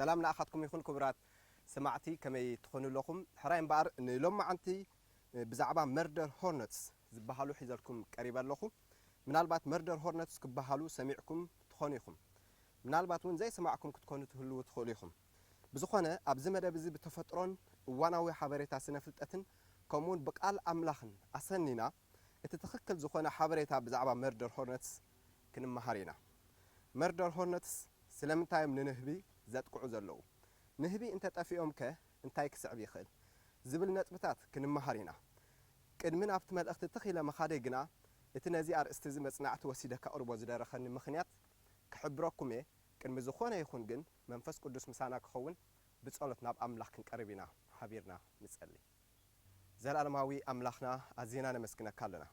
سلام لأخذكم يكون كبرات سمعتي كما تخونوا لكم حراين بار نلوم عنتي بزعبا مردر هورنتس زبحالو حيزلكم قريبا لكم من البات مردر هورنتس كبحالو سمعكم تخونيكم من البات وين زي سمعكم كتكونوا تهلو تخوليكم بزخونه ابز مدبزي بتفطرون واناوي حبريتا سنفلطتن كمون بقال املاخن اسنينا اتتخكل زخونه حبريتا بزعبا مردر هورنتس كنمحارينا مردر هورنتس سلامتاي من نهبي زاتقعو زلو نهبي انت طفيهم كه انتاي كسعب يخل زبل نطبታት كنمحارينا قدمن ابت ملእخت تخيله مخاده جنا اتنازي ارست زي مصنعت وسيدك قربو زدرخن مخنيات كحبركم قدم زخونه يكون جن منفس قدس مسانا كخون بصلت ناب املاح كنقربينا حبيرنا نصلي زلالماوي املاحنا ازينا نمسكنك لنا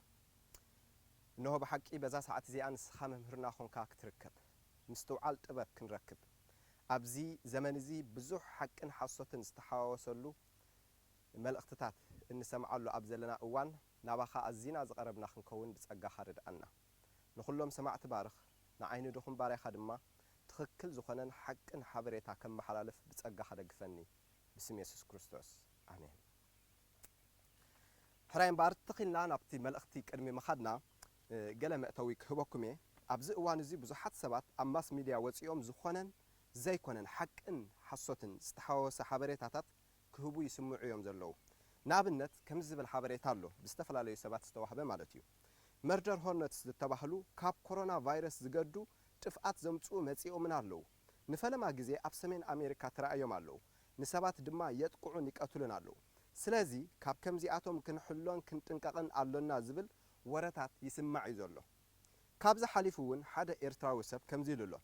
انه بحقي بذا ساعه زي انس خممهرنا خونكا كتركب مستوعل طبب كنركب ابزي زمن زي بزح حقن حصتن استحاوسلو ملእختታት እንሰምዓሉ ኣብ ዘለና እዋን ናባኻ ኣዚና ዝቀረብና ክንከውን ብጸጋኻ ረድአና ንኹሎም ሰማዕቲ ባርኽ ንዓይኒ ድኹም ባሪኻ ድማ ትኽክል ዝኾነን ሓቅን ሓበሬታ ከም መሐላለፍ ብጸጋኻ ደግፈኒ ብስም ኢየሱስ ክርስቶስ ኣሜን ሕራይን ባር ተኺልና ናብቲ መልእኽቲ ቅድሚ መኻድና ገለ መእተዊ ክህበኩም ኣብዚ እዋን እዚ ብዙሓት ሰባት ኣብ ማስ ሚድያ ወፂኦም ዝኾነን ዘይኮነን ሓቅን ሓሶትን ዝተሓዋወሰ ሓበሬታታት ክህቡ ይስምዑ እዮም ዘለው ናብነት ከም ዝብል ሓበሬታ ኣሎ ብዝተፈላለዩ ሰባት ዝተዋህበ ማለት እዩ መርደር ሆርነትስ ዝተባህሉ ካብ ኮሮና ቫይረስ ዝገዱ ጥፍኣት ዘምጽኡ መጺኦምን ኣለው ንፈለማ ግዜ ኣብ ሰሜን ኣሜሪካ ተራእዮም ኣለው ንሰባት ድማ የጥቁዑን ይቀትሉን ኣለው ስለዚ ካብ ከምዚኣቶም ክንሕሎን ክንጥንቀቕን ኣሎና ዝብል ወረታት ይስማዕ እዩ ዘሎ ካብዚ ሓሊፉ እውን ሓደ ኤርትራዊ ሰብ ከምዚ ኢሉ ኣሎ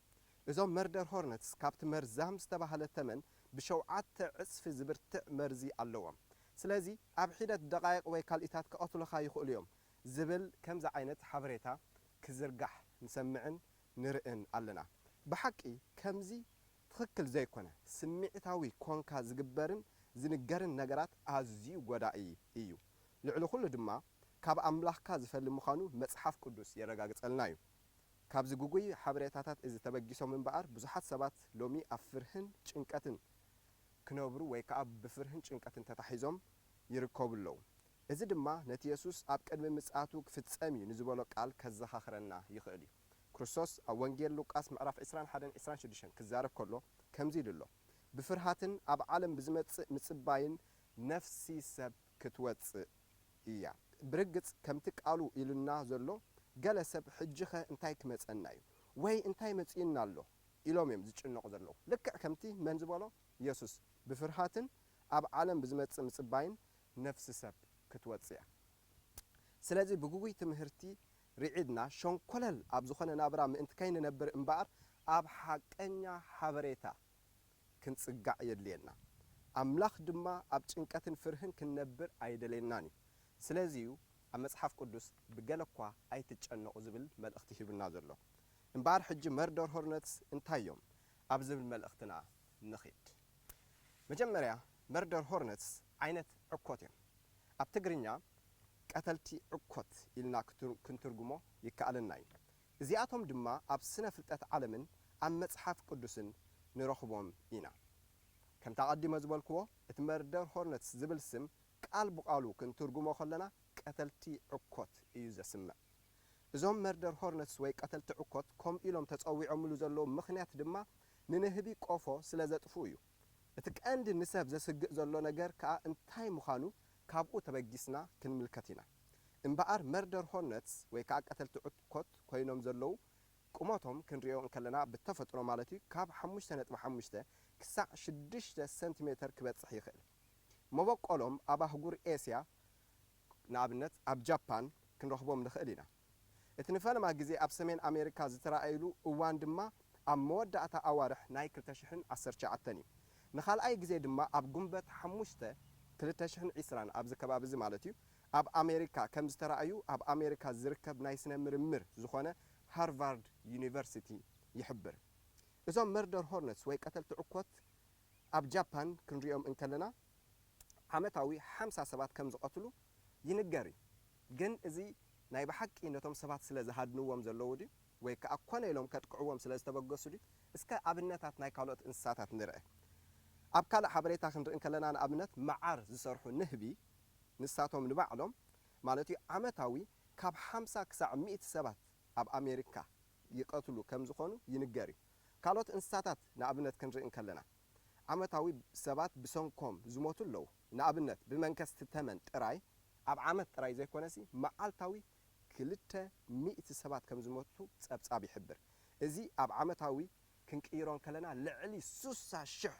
እዞም መርደር ሆርነትስ ካብቲ መርዛም ዝተባህለ ተመን بشوعات عصف زبرتع مرزي اللوام سلازي أبحيدة دقائق ويكاليتات كأطلقا يخول اليوم زبل كم زعينت حبريتا كزرقح نسمعن نرئن ألنا بحكي كمزي تخكل زي كونه سمعتاوي كونكا زقبرن زنقرن نقرات أزيو قدائي إيو لعلو كل دما كاب أملاح كازفل مخانو مصحف قدس يرقاقت ألنايو كاب زقوقوي حبريتاتات إذا تبقيسو من بقار بزحات سبات لومي أفرهن چنكتن كنوبرو ويكاب بفرهن ጭንቀትን ተታሒዞም ይርከቡለው እዚ ድማ ነቲ ኢየሱስ ኣብ ቀድሚ ምጽአቱ ክፍጸም ንዝበሎ ቃል ከዘኻኽረና ይኽእል እዩ ክርስቶስ ኣብ ወንጌል ሉቃስ ምዕራፍ 21-26 ክዛረብ ከሎ ከምዚ ኢሉሎ ብፍርሃትን ኣብ ዓለም ብዝመጽእ ምጽባይን ነፍሲ ሰብ ክትወጽእ እያ ብርግጽ ከምቲ ቃሉ ኢሉና ዘሎ ገለ ሰብ ሕጅኸ እንታይ ክመጸና እዩ ወይ እንታይ መጽኢና ኣሎ ኢሎም እዮም ዝጭነቁ ዘለው ልክዕ ከምቲ መን ዝበሎ ኢየሱስ بفرحاتن أب عالم بزمت مصباين نفس سب كتوصيا سلازي بغوي تمهرتي رعيدنا شون كلل أب زخنا نابرا من انت كاين نبر انبار أب حقنيا حبريتا كنت صقع يدلينا أملاخ دما أب چنكاتن فرهن كنبر ايدليناني سلازيو مصحف قدس بقلقوا اي تتشنقو زبل ملأختي هبنا زلو انبار حج مردر هورنتس انتايوم أب زبل ملأختنا نخيد مجمريا مردر هورنتس عينت عكوتين اب تغرينيا قتلتي عكوت إلنا كنترجمو يكالناي زياتهم دما اب سنه فلطت عالمن ام مصحف قدسن نرخبهم إينا كم تقدم زبلكو ات مردر هورنتس زبل سم قال بقالو كنترجمو خلنا قتلتي عكوت يوز سم زوم مردر هورنتس وي قتلتي عكوت كوم إلهم تصويعهم له زلو مخنيات دما ننهبي قوفو سلازطفويو اتكاند النسب زسق زلو نجر كا انتاي مخانو كابو تبجسنا كنملكتنا انبار مردر هورنتس وي كا قتلت عكوت كوينوم زلو قماتهم كنريو كلنا بالتفطرو مالتي كاب 5.5 كسع 6 سنتيمتر كبصح يخل مبقولهم ابا حغور اسيا نابنت اب جابان كنرخبوم نخلينا اتنفال ما غزي اب سمين امريكا زتراايلو اوان دما ام مودعتا اوارح ناي 2019 نخال أي جزء دما أب جنبت حموشته 2020 أب زكباب زي مالتيو أب أمريكا كم زترأيو أب أمريكا زركب نايسنا مرمر زخانة هارفارد يونيفرسيتي يحبر إذا مردر هورنتس ويك قتلت عقوت أب جابان كنريهم إنكلنا عمتاوي 5 سبات كم زقتلو ينجري جن إزي نايب حق إنهم سبات سلا زهاد نوام زلودي ወይ ከዓ ኮነ ኢሎም ከጥቅዕዎም ስለ ዝተበገሱ ድዩ እስከ ኣብነታት ናይ ካልኦት እንስሳታት ንርአ ኣብ ካልእ ሓበሬታ ክንርኢ ከለና ንኣብነት መዓር ዝሰርሑ ንህቢ ንሳቶም ንባዕሎም ማለት እዩ ዓመታዊ ካብ 50 ክሳብ 100 ሰባት ኣብ ኣሜሪካ ይቀትሉ ከም ዝኾኑ ይንገር እዩ ካልኦት እንስሳታት ንኣብነት ክንርኢ ከለና ዓመታዊ ሰባት ብሰንኮም ዝሞቱ ኣለዉ ንኣብነት ብመንከስቲ ተመን ጥራይ ኣብ ዓመት ጥራይ ዘይኮነሲ መዓልታዊ 200 ሰባት ከም ዝሞቱ ጸብጻብ ይሕብር እዚ ኣብ ዓመታዊ ክንቅይሮን ከለና ልዕሊ 60,000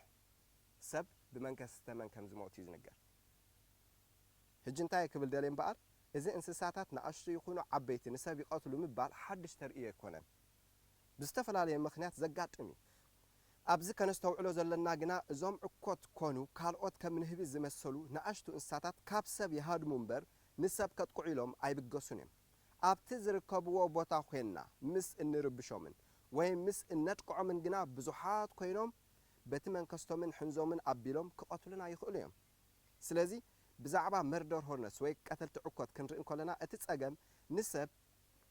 ሰብ ብመንከስቲ ተመን ከም ዝሞቱ ይዝነገር ሕጂ እንታይ ክብል ደልየ እምበኣር እዚ እንስሳታት ንኣሽቱ ይኹኑ ዓበይቲ ንሰብ ይቐትሉ ምባል ሓድሽ ተርእዮ ኣይኮነን ብዝተፈላለየ ምክንያት ዘጋጥም እዩ ኣብዚ ከነስተውዕሎ ዘለና ግና እዞም ዕኮት ኮኑ ካልኦት ከም ንህቢ ዝመሰሉ ንኣሽቱ እንስሳታት ካብ ሰብ ይሃድሙ እምበር ንሰብ ከጥቅዑ ኢሎም ኣይብገሱን እዮም ኣብቲ ዝርከብዎ ቦታ ኮይንና ምስ እንርብሾምን ወይ ምስ እነጥቅዖምን ግና ብዙሓት ኮይኖም በቲ መንከስቶምን ሕንዞምን ኣቢሎም ክቐትሉና ይኽእሉ እዮም ስለዚ ብዛዕባ መርደር ሆርነስ ወይ ቀተልቲ ዕኮት ክንርኢ ከለና እቲ ጸገም ንሰብ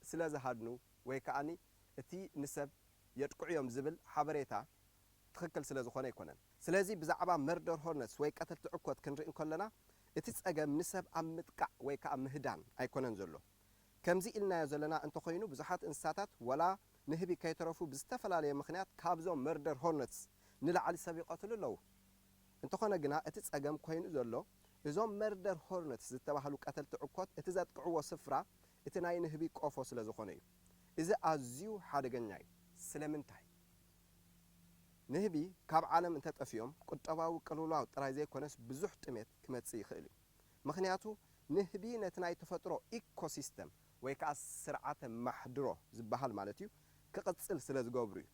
ስለ ዝሃድኑ ወይ ከዓኒ እቲ ንሰብ የጥቅዑ እዮም ዝብል ሓበሬታ ትክክል ስለ ዝኾነ ኣይኮነን ስለዚ ብዛዕባ መርደር ሆርነስ ወይ ቀተልቲ ዕኮት ክንርኢ ከለና እቲ ጸገም ንሰብ ኣብ ምጥቃዕ ወይ ከዓ ምህዳን ኣይኮነን ዘሎ ከምዚ ኢልናዮ ዘለና እንተኾይኑ ብዙሓት እንስሳታት ወላ ንህቢ ከይተረፉ ብዝተፈላለየ ምክንያት ካብዞም መርደር ሆርነትስ ንላዕሊ ሰብ ይቐትሉ ኣለዉ እንተኾነ ግና እቲ ጸገም ኮይኑ ዘሎ እዞም መርደር ሆርነትስ ዝተባህሉ ቀተልቲ ዕኮት እቲ ዘጥቅዕዎ ስፍራ እቲ ናይ ንህቢ ቆፎ ስለ ዝኾነ እዩ እዚ ኣዝዩ ሓደገኛ እዩ ስለምንታይ ንህቢ ካብ ዓለም እንተጠፊኦም ቁጠባዊ ቅልውላው ጥራይ ዘይኮነስ ብዙሕ ጥሜት ክመጽእ ይኽእል እዩ ምክንያቱ ንህቢ ነቲ ናይ ተፈጥሮ ኢኮሲስተም ወይ ከዓ ስርዓተ ማሕድሮ ዝበሃል ማለት እዩ ክቕጽል ስለ ዝገብሩ እዩ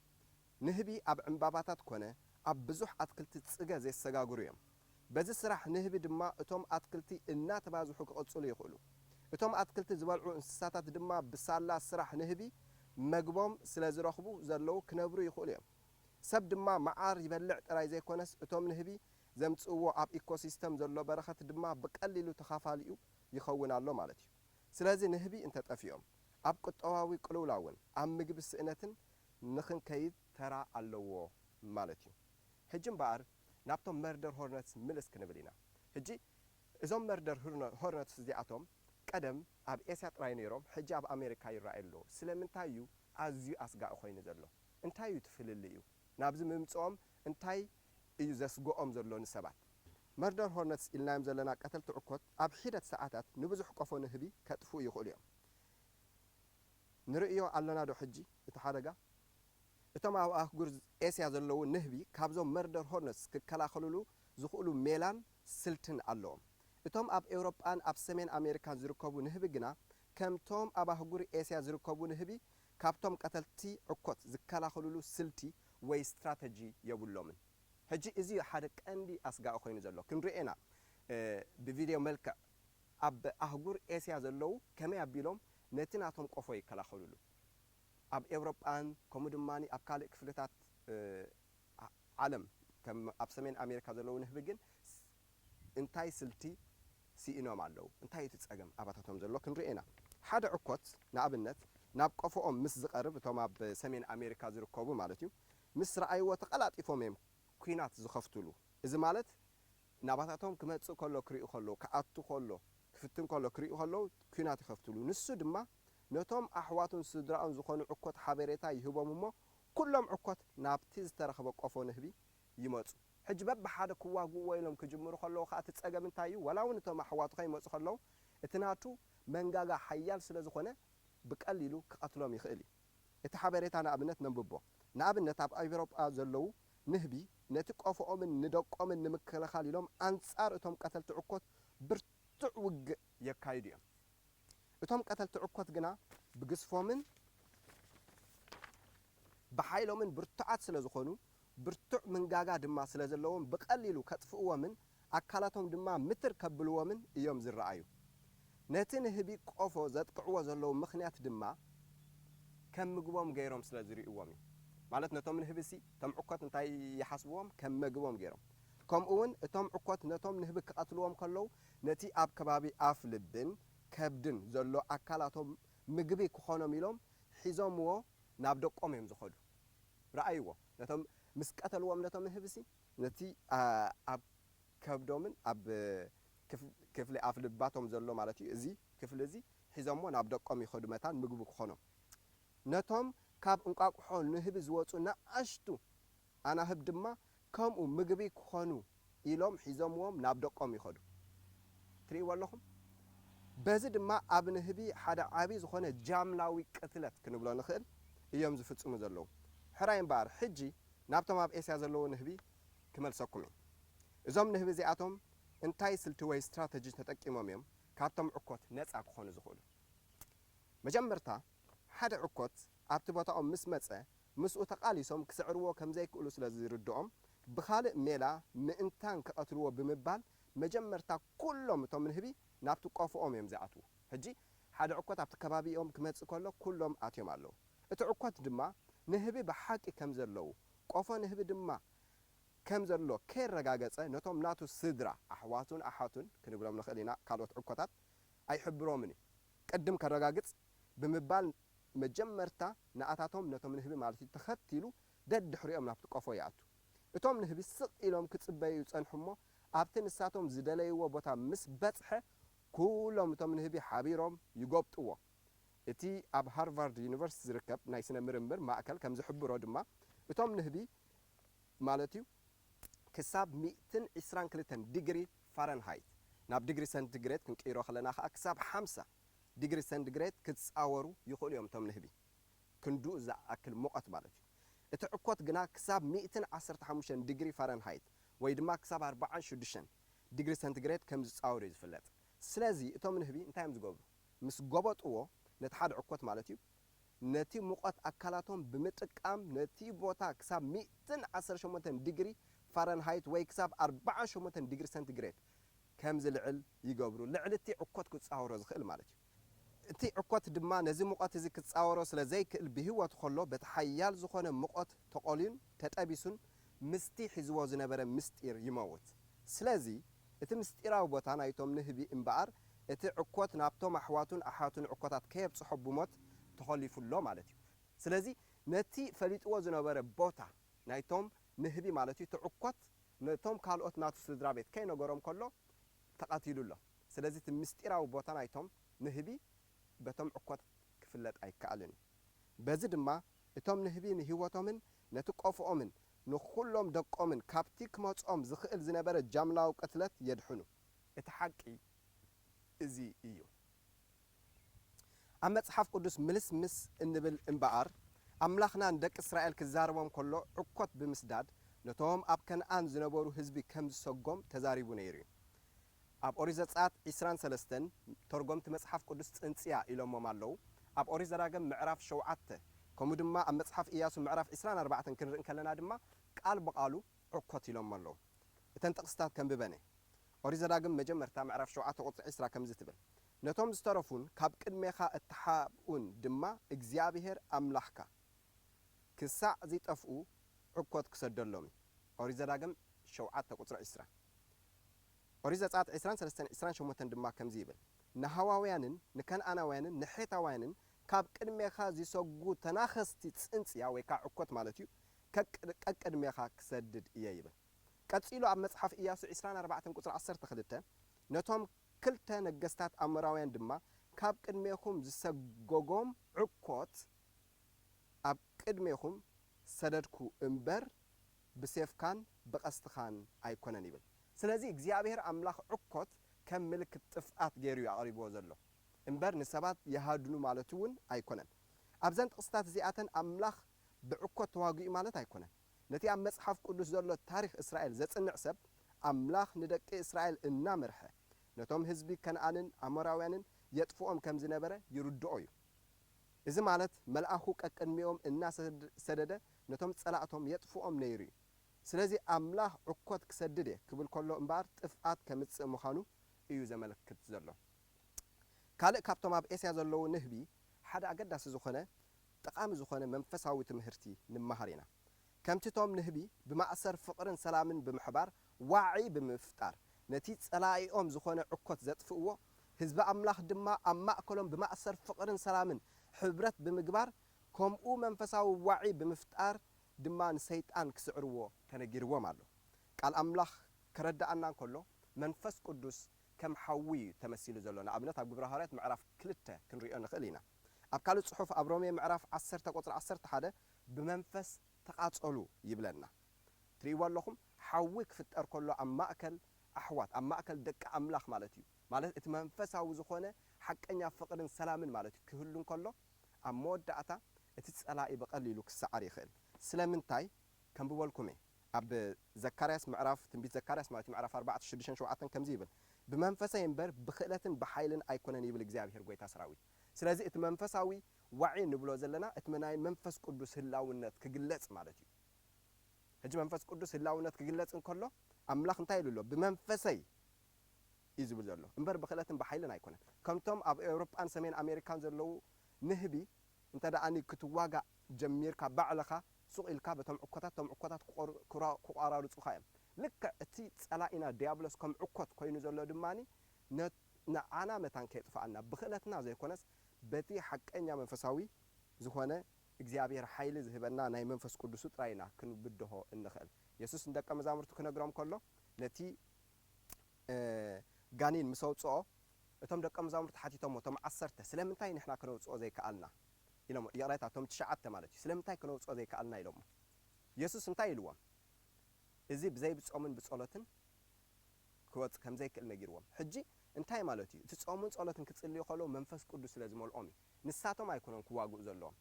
ንህቢ ኣብ ዕምባባታት ኮነ ኣብ ብዙሕ ኣትክልቲ ጽገ ዘሰጋግሩ እዮም በዚ ስራሕ ንህቢ ድማ እቶም ኣትክልቲ እናተባዝሑ ክቕጽሉ ይኽእሉ እቶም ኣትክልቲ ዝበልዑ እንስሳታት ድማ ብሳላ ስራሕ ንህቢ መግቦም ስለ ዝረኽቡ ዘለዉ ክነብሩ ይኽእሉ እዮም ሰብ ድማ መዓር ይበልዕ ጥራይ ዘይኮነስ እቶም ንህቢ ዘምጽእዎ ኣብ ኢኮሲስተም ዘሎ በረኸት ድማ ብቀሊሉ ተኻፋሊኡ ይኸውን ኣሎ ማለት እዩ ስለዚ ንህቢ እንተጠፊኦም ኣብ ቁጠባዊ ቅልውላውን ኣብ ምግቢ ስእነትን ንኽንከይድ ተራ ኣለዎ ማለት እዩ ሕጂ እምበኣር ናብቶም መርደር ሆርነትስ ምልስ ክንብል ኢና ሕጂ እዞም መርደር ሆርነትስ እዚኣቶም ቀደም ኣብ ኤስያ ጥራይ ነይሮም ሕጂ ኣብ ኣሜሪካ ይረኣዩ ኣለዉ ስለምንታይ እዩ ኣዝዩ ኣስጋኢ ኮይኑ ዘሎ እንታይ እዩ ትፍልሊ እዩ ናብዚ ምምጽኦም እንታይ እዩ ዘስግኦም ዘሎ ንሰባት መርደር ሆርነትስ ኢልናዮም ዘለና ቀተልቲ ዕኮት ኣብ ሒደት ሰዓታት ንብዙሕ ቆፎ ንህቢ ከጥፍኡ ይኽእሉ እዮም ንርእዮ ኣለና ዶ ሕጂ እቲ ሓደጋ እቶም ኣብ ኣህጉር ኤስያ ዘለዉ ንህቢ ካብዞም መርደር ሆርነትስ ክከላኸልሉ ዝኽእሉ ሜላን ስልትን ኣለዎም እቶም ኣብ ኤውሮጳን ኣብ ሰሜን ኣሜሪካን ዝርከቡ ንህቢ ግና ከምቶም ኣብ ኣህጉር ኤስያ ዝርከቡ ንህቢ ካብቶም ቀተልቲ ዕኮት ዝከላኸልሉ ስልቲ ወይ ስትራቴጂ የብሎምን ሕጂ እዚ ሓደ ቀንዲ ኣስጋኢ ኮይኑ ዘሎ ክንርኤና ብቪድዮ መልክዕ ኣብ ኣህጉር ኤስያ ዘለዉ ከመይ ኣቢሎም ነቲ ናቶም ቆፎ ይከላኸልሉ ኣብ ኤውሮጳን ከምኡ ድማኒ ኣብ ካልእ ክፍልታት ዓለም ከም ኣብ ሰሜን ኣሜሪካ ዘለዉ ንህቢ ግን እንታይ ስልቲ ሲኢኖም ኣለዉ እንታይ እቲ ጸገም ኣባታቶም ዘሎ ክንርኤና ሓደ ዕኮት ንኣብነት ናብ ቆፎኦም ምስ ዝቐርብ እቶም ኣብ ሰሜን ኣሜሪካ ዝርከቡ ማለት እዩ ምስ ረኣይዎ ተቐላጢፎም እዮም ኩናት ዝኸፍትሉ እዚ ማለት ናባታቶም ክመጽእ ከሎ ክሪኡ ከለዉ ክኣቱ ከሎ ክፍትን ከሎ ክሪኡ ከለዉ ኩናት ይኸፍትሉ ንሱ ድማ ነቶም ኣሕዋቱን ስድራኡን ዝኾኑ ዕኮት ሓበሬታ ይህቦም እሞ ኩሎም ዕኮት ናብቲ ዝተረኸበ ቆፎ ንህቢ ይመጹ ሕጂ በብሓደ ክዋግእዎ ኢሎም ክጅምሩ ከለዉ ከዓ እቲ ጸገም እንታይ እዩ ወላ እውን እቶም ኣሕዋቱ ከይመጹ ከለዉ እቲ ናቱ መንጋጋ ሓያል ስለ ዝኾነ ብቀሊሉ ክቐትሎም ይኽእል እዩ እቲ ሓበሬታ ንኣብነት ነንብቦ ንኣብነት ኣብ ኤውሮጳ ዘለዉ ንህቢ ነቲ ቆፎኦምን ንደቆምን ንምክልኻል ኢሎም ኣንጻር እቶም ቀተልቲ ዕኮት ብርቱዕ ውግእ የካይዱ እዮም እቶም ቀተልቲ ዕኮት ግና ብግዝፎምን ብሓይሎምን ብርቱዓት ስለ ዝኾኑ ብርቱዕ መንጋጋ ድማ ስለ ዘለዎም ብቀሊሉ ከጥፍእዎምን ኣካላቶም ድማ ምትር ከብልዎምን እዮም ዝረኣዩ ነቲ ንህቢ ቆፎ ዘጥቅዕዎ ዘለዉ ምኽንያት ድማ ከም ምግቦም ገይሮም ስለ ዝርእዎም እዩ ማለት ነቶም ንህቢሲ እቶም ዕኮት እንታይ ይሓስብዎም ከም ምግቦም ገይሮም ከምኡውን እቶም ዕኮት ነቶም ንህቢ ክቐትልዎም ከለዉ ነቲ ኣብ ከባቢ ኣፍ ልብን ከብድን ዘሎ ኣካላቶም ምግቢ ክኾኖም ኢሎም ሒዞምዎ ናብ ደቆም እዮም ዝኸዱ ረኣይዎ ነቶም ምስ ቀተልዎም ነቶም ንህብሲ ነቲ ኣብ ከብዶምን ኣብ ክፍሊ ኣፍ ልባቶም ዘሎ ማለት እዩ እዚ ክፍሊ እዚ ሒዞሞ ናብ ደቆም ይኸዱ መታን ምግቢ ክኾኖም ነቶም ካብ እንቋቁሖ ንህቢ ዝወፁ ንኣሽቱ ኣናህብ ድማ ከምኡ ምግቢ ክኾኑ ኢሎም ሒዞምዎም ናብ ደቆም ይኸዱ ትሪእዎ ኣለኹም በዚ ድማ ኣብ ንህቢ ሓደ ዓብይ ዝኾነ ጃምላዊ ቅትለት ክንብሎ ንኽእል እዮም ዝፍጽሙ ዘለዉ ሕራይ እምበኣር ሕጂ ናብቶም ኣብ ኤስያ ዘለዉ ንህቢ ክመልሰኩም እየ እዞም ንህቢ እዚኣቶም እንታይ ስልቲ ወይ ስትራቴጂ ተጠቂሞም እዮም ካብቶም ዕኮት ነፃ ክኾኑ ዝኽእሉ መጀመርታ ሓደ ዕኮት ኣብቲ ቦታኦም ምስ መፀ ምስኡ ተቃሊሶም ክስዕርዎ ከም ዘይክእሉ ስለ ዝርድኦም ብኻልእ ሜላ ምእንታን ክቐትልዎ ብምባል መጀመርታ ኩሎም እቶም ንህቢ ናብቲ ቆፍኦም እዮም ዝኣትዉ ሕጂ ሓደ ዕኮት ኣብቲ ከባቢኦም ክመጽእ ከሎ ኩሎም ኣትዮም ኣለዉ እቲ ዕኮት ድማ ንህቢ ብሓቂ ከም ዘለዉ ቆፎ ንህቢ ድማ ከም ዘሎ ከይረጋገፀ ነቶም ናቱ ስድራ ኣሕዋቱን ኣሓቱን ክንብሎም ንኽእል ኢና ካልኦት ዕኮታት ኣይሕብሮምን እዩ ቅድም ከረጋግፅ ብምባል መጀመርታ ንኣታቶም ነቶም ንህቢ ማለት እዩ ተኸቲሉ ደድሕሪኦም ናብቲ ቆፎ ይኣቱ እቶም ንህቢ ስቕ ኢሎም ክጽበዩ ይጸንሑ እሞ ኣብቲ ንሳቶም ዝደለይዎ ቦታ ምስ በጽሐ ኩሎም እቶም ንህቢ ሓቢሮም ይጎብጥዎ እቲ ኣብ ሃርቫርድ ዩኒቨርሲቲ ዝርከብ ናይ ስነ ምርምር ማእከል ከም ዝሕብሮ ድማ እቶም ንህቢ ማለት እዩ ክሳብ 122 ዲግሪ ፋረንሃይት ናብ ዲግሪ ሰንቲግሬድ ክንቀይሮ ከለና ከዓ ክሳብ 50 ዲግሪ ሰንቲግሬድ ክትጻወሩ ይኽእሉ እዮም እቶም ንህቢ ክንዱእ ዝኣክል ሙቐት ማለት እዩ እቲ ዕኮት ግና ክሳብ 115 ዲግሪ ፋረንሃይት ወይ ድማ ክሳብ 46 ዲግሪ ሰንቲግሬድ ከም ዝጻወሩ እዩ ዝፍለጥ ስለዚ እቶም ንህቢ እንታይ እዮም ዝገብሩ ምስ ጎበጥዎ ነቲ ሓደ ዕኮት ማለት እዩ ነቲ ሙቐት ኣካላቶም ብምጥቃም ነቲ ቦታ ክሳብ 118 ዲግሪ ፋረንሃይት ወይ ክሳብ 48 ዲግሪ ሰንቲግሬድ ከም ዝልዕል ይገብሩ ልዕሊ እቲ ዕኮት ክጻወሮ ዝኽእል ማለት እዩ እቲ ዕኮት ድማ ነዚ ሙቐት እዚ ክጻወሮ ስለ ዘይክእል ብህይወት ከሎ በቲ ሓያል ዝኾነ ሙቐት ተቆሊዩን ተጠቢሱን ምስቲ ሒዝዎ ዝነበረ ምስጢር ይመውት ስለዚ እቲ ምስጢራዊ ቦታ ናይቶም ንህቢ እምበኣር እቲ ዕኮት ናብቶም ኣሕዋቱን ኣሓቱን ዕኮታት ከየብጽሖ ብሞት ተኸሊፉሎ ማለት እዩ ስለዚ ነቲ ፈሊጥዎ ዝነበረ ቦታ ናይቶም ንህቢ ማለት እዩ ትዕኮት ነቶም ካልኦት ናቱ ስድራ ቤት ከይነገሮም ከሎ ተቐቲሉሎ ስለዚ እቲ ምስጢራዊ ቦታ ናይቶም ንህቢ በቶም ዕኮት ክፍለጥ ኣይከኣልን በዚ ድማ እቶም ንህቢ ንህይወቶምን ነቲ ቆፍኦምን ንኹሎም ደቆምን ካብቲ ክመጾም ዝኽእል ዝነበረ ጃምላዊ ቅትለት የድሕኑ እቲ ሓቂ እዚ እዩ ኣብ መጽሓፍ ቅዱስ ምልስምስ እንብል እምበኣር ኣምላኽና ንደቂ እስራኤል ክዛረቦም ከሎ ዕኮት ብምስዳድ ነቶም ኣብ ከነኣን ዝነበሩ ህዝቢ ከም ዝሰጎም ተዛሪቡ ነይሩ እዩ ኣብ ኦሪት ዘጸአት 23 ተርጎምቲ መጽሓፍ ቅዱስ ጽንጽያ ኢሎሞም ኣለዉ ኣብ ኦሪት ዘዳግም ምዕራፍ 7 ከምኡ ድማ ኣብ መጽሓፍ ኢያሱ ምዕራፍ 24 ክንርኢ ከለና ድማ ቃል በቃሉ ዕኮት ኢሎም ኣለዉ እተን ጥቕስታት ከም ብበነ ኦሪት ዘዳግም መጀመርታ ምዕራፍ 7 ቁጽሪ 20 ከም ዝትብል ነቶም ዝተረፉን ካብ ቅድሜኻ እተሓብኡን ድማ እግዚአብሔር ኣምላኽካ ክሳዕ ዘይጠፍኡ ዕኮት ክሰደሎም ኦሪት ዘዳግም 7 ቁጽሪ 20 ኦሪት ዘጸአት 23-28 ድማ ከምዚ ይብል ንሃዋውያንን ንከነኣናውያንን ንሔታውያንን ካብ ቅድሜኻ ዝሰጉ ተናኸስቲ ጽንጽያ ወይ ከዓ ዕኮት ማለት እዩ ቀቅድሜኻ ክሰድድ እየ ይብል ቀጺሉ ኣብ መጽሓፍ ኢያሱ 24 ቁጽሪ 12 ነቶም ክልተ ነገስታት ኣሞራውያን ድማ ካብ ቅድሜኹም ዝሰጎጎም ዕኮት ኣብ ቅድሜኹም ሰደድኩ እምበር ብሴፍካን ብቐስትኻን ኣይኮነን ይብል ስለዚ እግዚአብሔር ኣምላኽ ዕኮት ከም ምልክት ጥፍኣት ገይሩ ያቕሪብዎ ዘሎ እምበር ንሰባት የሃድኑ ማለት እውን ኣይኮነን ኣብዘን ጥቕስታት እዚኣተን ኣምላኽ ብዕኮት ተዋጊኡ ማለት ኣይኮነን ነቲ ኣብ መጽሓፍ ቅዱስ ዘሎ ታሪኽ እስራኤል ዘጽንዕ ሰብ ኣምላኽ ንደቂ እስራኤል እናመርሐ ነቶም ህዝቢ ከነኣንን ኣሞራውያንን የጥፍኦም ከም ዝነበረ ይርድኦ እዩ እዚ ማለት መልኣኹ ቀቅድሚኦም እናሰደደ ነቶም ጸላእቶም የጥፍኦም ነይሩ እዩ ስለዚ ኣምላኽ ዕኮት ክሰድድ እየ ክብል ከሎ እምበኣር ጥፍኣት ከምጽእ ምዃኑ እዩ ዘመልክት ዘሎ ካልእ ካብቶም ኣብ ኤስያ ዘለዉ ንህቢ ሓደ ኣገዳሲ ዝኾነ ጠቃሚ ዝኾነ መንፈሳዊ ትምህርቲ ንመሃር ኢና ከምቲ ቶም ንህቢ ብማእሰር ፍቕርን ሰላምን ብምሕባር ዋዒ ብምፍጣር ነቲ ጸላኢኦም ዝኾነ ዕኮት ዘጥፍእዎ ህዝቢ ኣምላኽ ድማ ኣብ ማእከሎም ብማእሰር ፍቕርን ሰላምን ሕብረት ብምግባር ከምኡ መንፈሳዊ ዋዒ ብምፍጣር ድማ ንሰይጣን ክስዕርዎ ተነጊርዎም ኣሎ ቃል ኣምላኽ ከረዳእና እንከሎ መንፈስ ቅዱስ ከም ሓዊ ተመሲሉ ዘሎ ንኣብነት ኣብ ግብረ ሐዋርያት ምዕራፍ 2 ክንሪኦ ንኽእል ኢና ኣብ ካልእ ጽሑፍ ኣብ ሮሜ ምዕራፍ 10 ቁጥሪ 11 ብመንፈስ ተቃጸሉ ይብለና ትሪእዎ ኣለኹም ሓዊ ክፍጠር ከሎ ኣብ ማእከል ኣሕዋት ኣብ ማእከል ደቂ ኣምላኽ ማለት እዩ ማለት እቲ መንፈሳዊ ዝኾነ ሓቀኛ ፍቕርን ሰላምን ማለት እዩ ክህሉ እንከሎ ኣብ መወዳእታ እቲ ጸላኢ በቐሊሉ ክሰዓር ይኽእል ስለምንታይ ከም ብበልኩሜ ኣብ ዘካርያስ ምዕራፍ ትንቢት ዘካርያስ ማለት ምዕራፍ 4:6-7 ከምዚ ይብል ብመንፈሳዊ እምበር ብኽእለትን ብሓይልን ኣይኮነን ይብል እግዚአብሔር ጎይታ ሰራዊት ስለዚ እቲ መንፈሳዊ ዋዒ ንብሎ ዘለና እቲ ናይ መንፈስ ቅዱስ ህላውነት ክግለጽ ማለት እዩ ሕጂ መንፈስ ቅዱስ ህላውነት ክግለጽ እንከሎ ኣምላኽ እንታይ ኢሉ ኣሎ ብመንፈሰይ እዩ ዝብል ዘሎ እምበር ብኽእለትን ብሓይልን ኣይኮነን ከምቶም ኣብ ኤውሮጳን ሰሜን ኣሜሪካን ዘለዉ ንህቢ እንተ ደኣኒ ክትዋጋእ ጀሚርካ ባዕልኻ ሱቕ ኢልካ በቶም ዕኮታት ቶም ዕኮታት ክቋራርፁኻ እዮም ልክዕ እቲ ጸላኢና ዲያብሎስ ከም ዕኮት ኮይኑ ዘሎ ድማኒ ንዓና መታን ከየጥፋኣና ብኽእለትና ዘይኮነስ በቲ ሓቀኛ መንፈሳዊ ዝኾነ እግዚኣብሔር ሓይሊ ዝህበና ናይ መንፈስ ቅዱስ ጥራይና ክንብድሆ እንኽእል ኢየሱስ ንደቀ መዛሙርቱ ክነግሮም ከሎ ነቲ ጋኒን ምስ ኣውፅኦ እቶም ደቀ መዛሙርቱ ሓቲቶም እቶም 10 ስለምንታይ ንሕና ክነውፅኦ ዘይከኣልና ኢሎም የቕረታ እቶም 9 ማለት እዩ ስለምንታይ ክነውፅኦ ዘይከኣልና ኢሎም ኢየሱስ እንታይ ኢልዎም እዚ ብዘይ ብጾምን ብጸሎትን ክወጽ ከም ዘይክእል ነጊርዎም ሕጂ እንታይ ማለት እዩ እቲ ጾምን ጸሎትን ክጽልዩ ከሎ መንፈስ ቅዱስ ስለ ዝመልኦም እዩ ንሳቶም ኣይኮነን ክዋግኡ ዘለዎም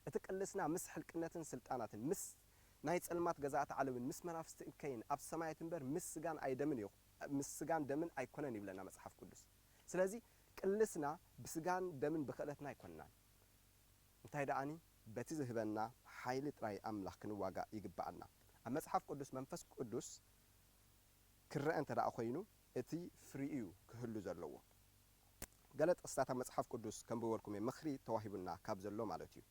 እቲ ቅልስና ምስ ሕልቅነትን ስልጣናትን ምስ ናይ ጸልማት ገዛእቲ ዓለምን ምስ መናፍስቲ እከይን ኣብ ሰማያት እምበር ምስ ስጋን ኣይደምን እዩ ምስ ስጋን ደምን ኣይኮነን ይብለና መጽሓፍ ቅዱስ ስለዚ ቅልስና ብስጋን ደምን ብኽእለትና ኣይኮንናን እንታይ ደኣኒ በቲ ዝህበና ሓይሊ ጥራይ ኣምላኽ ክንዋጋእ ይግባአና ኣብ መጽሓፍ ቅዱስ መንፈስ ቅዱስ ክረአ እንተ ደኣ ኮይኑ እቲ ፍሪኡ ክህሉ ዘለዎ ገለ ጥቅስታት ኣብ መጽሓፍ ቅዱስ ከም ብበልኩም ምኽሪ ተዋሂቡና ካብ ዘሎ ማለት እዩ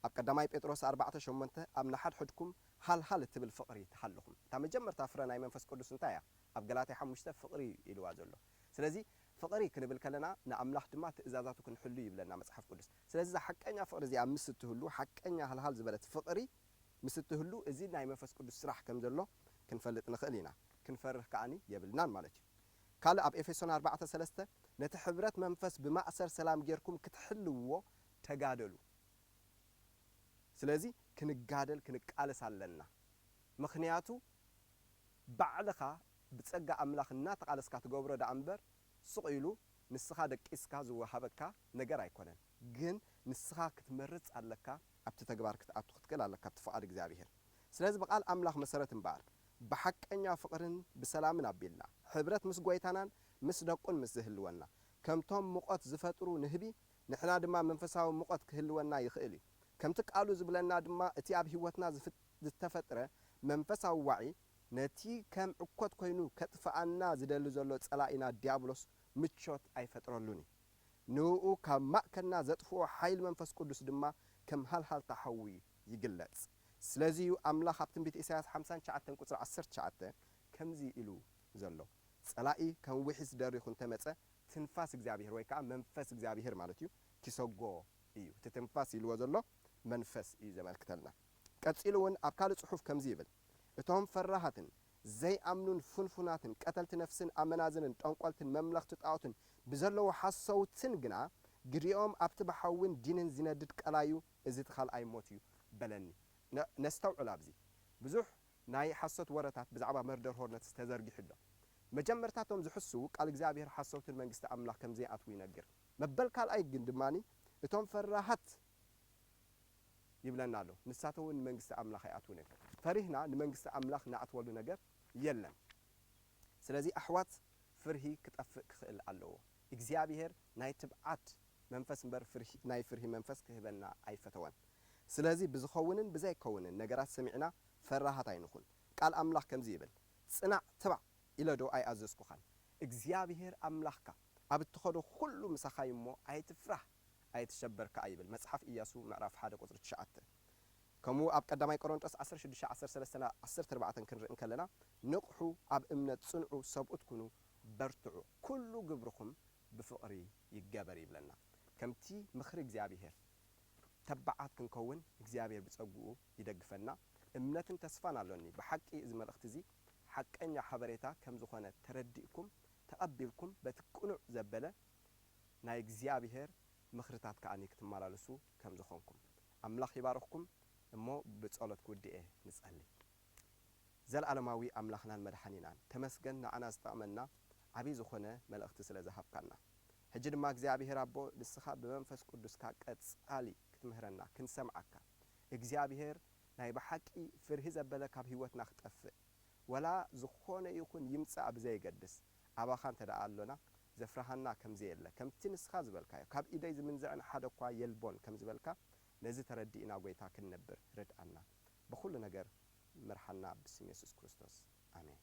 ኣብ ቀዳማይ ጴጥሮስ 4:8 ኣብ ንሓድሕድኩም ሃልሃል እትብል ፍቕሪ ተሓልኹም እታ መጀመርታ ፍረ ናይ መንፈስ ቅዱስ እንታይ እያ ኣብ ገላትያ 5 ፍቕሪ ኢልዋ ዘሎ ስለዚ ፍቕሪ ክንብል ከለና ንኣምላኽ ድማ ትእዛዛቱ ክንሕሉ ይብለና መጽሓፍ ቅዱስ ስለዚ ሓቀኛ ፍቕሪ እዚኣ ምስ እትህሉ ሓቀኛ ሃልሃል ዝበለት ፍቕሪ ምስ እትህሉ እዚ ናይ መንፈስ ቅዱስ ስራሕ ከም ዘሎ ክንፈልጥ ንኽእል ኢና ክንፈርህ ከዓኒ የብልናን ማለት እዩ ካልእ ኣብ ኤፌሶን 4:3 ነቲ ሕብረት መንፈስ ብማእሰር ሰላም ጌርኩም ክትሕልውዎ ተጋደሉ ስለዚ ክንጋደል ክንቃለስ ኣለና ምክንያቱ ባዕልኻ ብጸጋ ኣምላኽ እናተቃለስካ ትገብሮ ዳ እምበር ሱቕ ኢሉ ንስኻ ደቂስካ ዝወሃበካ ነገር ኣይኮነን ግን ንስኻ ክትመርጽ ኣለካ ኣብቲ ተግባር ክትኣቱ ክትክእል ኣለካ ኣብቲ ፍቓድ እግዚኣብሔር ስለዚ በቃል ኣምላኽ መሰረት እምበር ብሓቀኛ ፍቕርን ብሰላምን ኣቢልና ሕብረት ምስ ጎይታናን ምስ ደቁን ምስ ዝህልወና ከምቶም ሙቐት ዝፈጥሩ ንህቢ ንሕና ድማ መንፈሳዊ ሙቐት ክህልወና ይኽእል እዩ ከምቲ ቃሉ ዝብለና ድማ እቲ ኣብ ህይወትና ዝተፈጥረ መንፈሳዊ ዋዒ ነቲ ከም ዕኮት ኮይኑ ከጥፍኣና ዝደሊ ዘሎ ጸላኢና ዲያብሎስ ምቾት ኣይፈጥረሉን ንኡ ካብ ማእከልና ዘጥፍኦ ሓይል መንፈስ ቅዱስ ድማ ከም ሃልሃል ተሓዊ ይግለጽ ስለዚ ኣምላኽ ኣብ ትንቢት ኢሳይያስ 59 ቁጥሪ 19 ከምዚ ኢሉ ዘሎ ጸላኢ ከም ውሒስ ደሪኹ እንተመጸ ትንፋስ እግዚኣብሔር ወይ ከዓ መንፈስ እግዚኣብሔር ማለት እዩ ክሰጎ እዩ እቲ ትንፋስ ኢልዎ ዘሎ መንፈስ እዩ ዘመልክተልና ቀጺሉ እውን ኣብ ካልእ ጽሑፍ ከምዚ ይብል እቶም ፈራሃትን ዘይኣምኑን ፍንፉናትን ቀተልቲ ነፍስን ኣመናዝንን ጠንቆልትን መምለኽቲ ጣዖትን ብዘለዎ ሓሰውትን ግና ግዲኦም ኣብቲ ባሓውን ዲንን ዝነድድ ቀላዩ እዚ ትኻልኣይ ሞት እዩ በለኒ ነስተውዕል ኣብዚ ብዙሕ ናይ ሓሶት ወረታት ብዛዕባ መርደር ሆርነት ተዘርጊሑ ኣሎ መጀመርታቶም ዝሕስቡ ቃል እግዚኣብሔር ሓሰውትን መንግስቲ ኣምላኽ ከም ዘይኣትዉ ይነግር መበል ካልኣይ ግን ድማኒ እቶም ፈራሃት ይብለና ኣሎ ንሳተውን መንግስቲ ኣምላኽ ኣይኣትውን ፈሪህና ንመንግስቲ ኣምላኽ ናኣትወሉ ነገር የለን ስለዚ ኣሕዋት ፍርሂ ክጠፍእ ክኽእል ኣለዎ እግዚኣብሔር ናይ ትብዓት መንፈስ እምበር ናይ ፍርሂ መንፈስ ክህበና ኣይፈተወን ስለዚ ብዝኸውንን ብዘይከውንን ነገራት ሰሚዕና ፈራሃት ኣይንኹን ቃል ኣምላኽ ከምዚ ይብል ጽናዕ ትባዕ ኢለ ዶ ኣይኣዘዝኩኻን እግዚኣብሔር ኣምላኽካ ኣብ እትኸዶ ኩሉ ምሳኻ እሞ ኣይትፍራህ ኣይትሸበርካ ይብል መጽሓፍ ኢያሱ ምዕራፍ 1 ቁጥሪ 9 ከምኡ ኣብ ቀዳማይ ቆሮንጦስ 16:13-14 ክንርኢ ከለና ንቕሑ ኣብ እምነት ጽንዑ ሰብኡት ኩኑ በርትዑ ኩሉ ግብርኹም ብፍቕሪ ይገበር ይብለና ከምቲ ምኽሪ እግዚኣብሔር ተባዓት ክንከውን እግዚአብሔር ብጸጉኡ ይደግፈና እምነትን ተስፋን አለኒ በሐቂ እዚ መልእክት እዚ ሐቀኛ ሐበሬታ ከም ዝኾነ ተረዲእኩም ተቀቢልኩም በትቁኑዕ ዘበለ ናይ እግዚአብሔር ምኽርታት ከአኒ ክትመላለሱ ከም ዝኾንኩም አምላኽ ይባርኽኩም እሞ በጸሎት ኩዲኤ ንጸልይ ዘለዓለማዊ አምላኽናን መድኃኒናን ተመስገን ንዓና ዝጠቕመና ዓቢ ዝኾነ መልእክቲ ስለ ዝሃብካና ሕጂ ድማ እግዚአብሔር አቦ ንስኻ ብመንፈስ ቅዱስካ ቀጻሊ ክትምህረና ክንሰምዓካ እግዚአብሔር ናይ በሐቂ ፍርሂ ዘበለ ካብ ህይወትና ክጠፍእ ወላ ዝኾነ ይኹን ይምጻእ ብዘይገድስ አባኻ እንተደኣ ኣሎና ዘፍራሃና ከምዚ የለ ከምቲ ንስኻ ዝበልካዮ ካብ ኢደይ ዝምንዝዕን ሓደ እኳ የልቦን ከም ዝበልካ ነዚ ተረዲእና ጎይታ ክንነብር ርድአና በኩሉ ነገር مرحلنا باسم يسوع كريستوس آمين